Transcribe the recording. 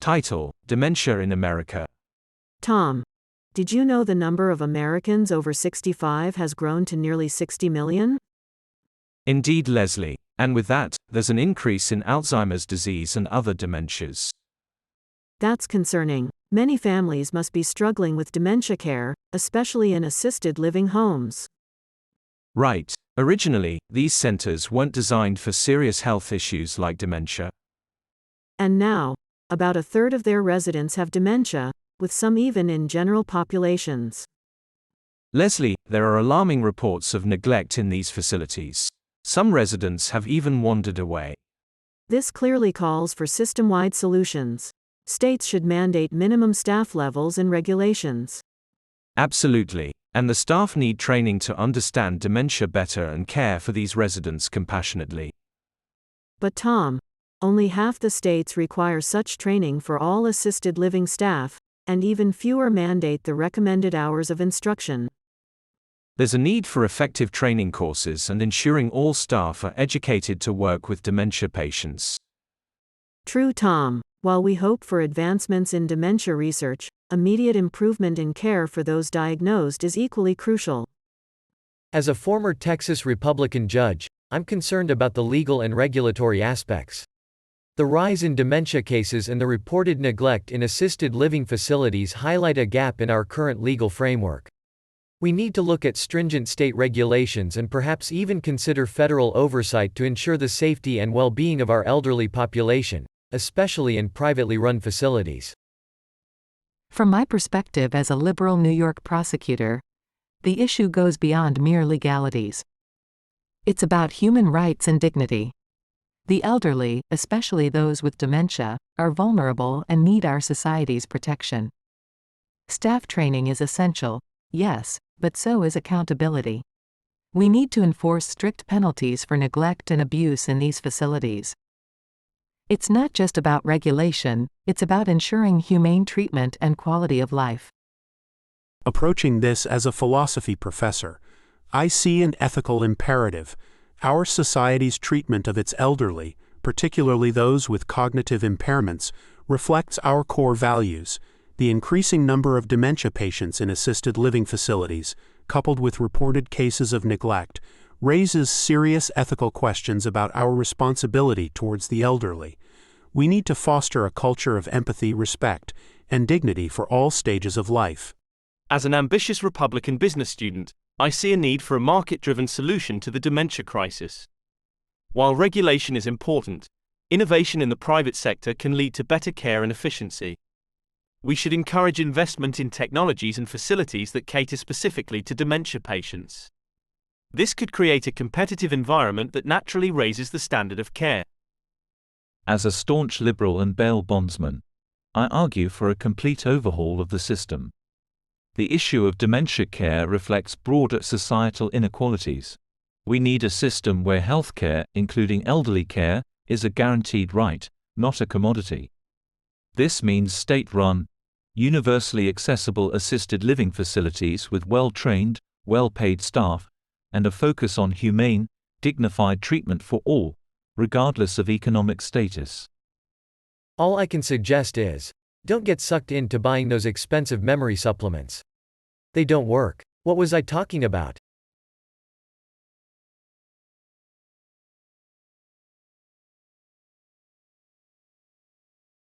Title: Dementia in America. Tom, did you know the number of Americans over 65 has grown to nearly 60 million? Indeed, Leslie, and with that, there's an increase in Alzheimer's disease and other dementias. That's concerning. Many families must be struggling with dementia care, especially in assisted living homes. Right. Originally, these centers weren't designed for serious health issues like dementia. And now, about a third of their residents have dementia, with some even in general populations. Leslie, there are alarming reports of neglect in these facilities. Some residents have even wandered away. This clearly calls for system-wide solutions. States should mandate minimum staff levels and regulations. Absolutely. And the staff need training to understand dementia better and care for these residents compassionately. But Tom, only half the states require such training for all assisted living staff, and even fewer mandate the recommended hours of instruction. There's a need for effective training courses and ensuring all staff are educated to work with dementia patients. True, Tom. While we hope for advancements in dementia research, immediate improvement in care for those diagnosed is equally crucial. As a former Texas Republican judge, I'm concerned about the legal and regulatory aspects. The rise in dementia cases and the reported neglect in assisted living facilities highlight a gap in our current legal framework. We need to look at stringent state regulations and perhaps even consider federal oversight to ensure the safety and well-being of our elderly population, especially in privately run facilities. From my perspective as a liberal New York prosecutor, the issue goes beyond mere legalities. It's about human rights and dignity. The elderly, especially those with dementia, are vulnerable and need our society's protection. Staff training is essential, yes, but so is accountability. We need to enforce strict penalties for neglect and abuse in these facilities. It's not just about regulation, it's about ensuring humane treatment and quality of life. Approaching this as a philosophy professor, I see an ethical imperative. Our society's treatment of its elderly, particularly those with cognitive impairments, reflects our core values. The increasing number of dementia patients in assisted living facilities, coupled with reported cases of neglect, raises serious ethical questions about our responsibility towards the elderly. We need to foster a culture of empathy, respect, and dignity for all stages of life. As an ambitious Republican business student, I see a need for a market-driven solution to the dementia crisis. While regulation is important, innovation in the private sector can lead to better care and efficiency. We should encourage investment in technologies and facilities that cater specifically to dementia patients. This could create a competitive environment that naturally raises the standard of care. As a staunch liberal and bail bondsman, I argue for a complete overhaul of the system. The issue of dementia care reflects broader societal inequalities. We need a system where healthcare, including elderly care, is a guaranteed right, not a commodity. This means state-run, universally accessible assisted living facilities with well-trained, well-paid staff, and a focus on humane, dignified treatment for all, regardless of economic status. All I can suggest is, don't get sucked into buying those expensive memory supplements. They don't work. What was I talking about?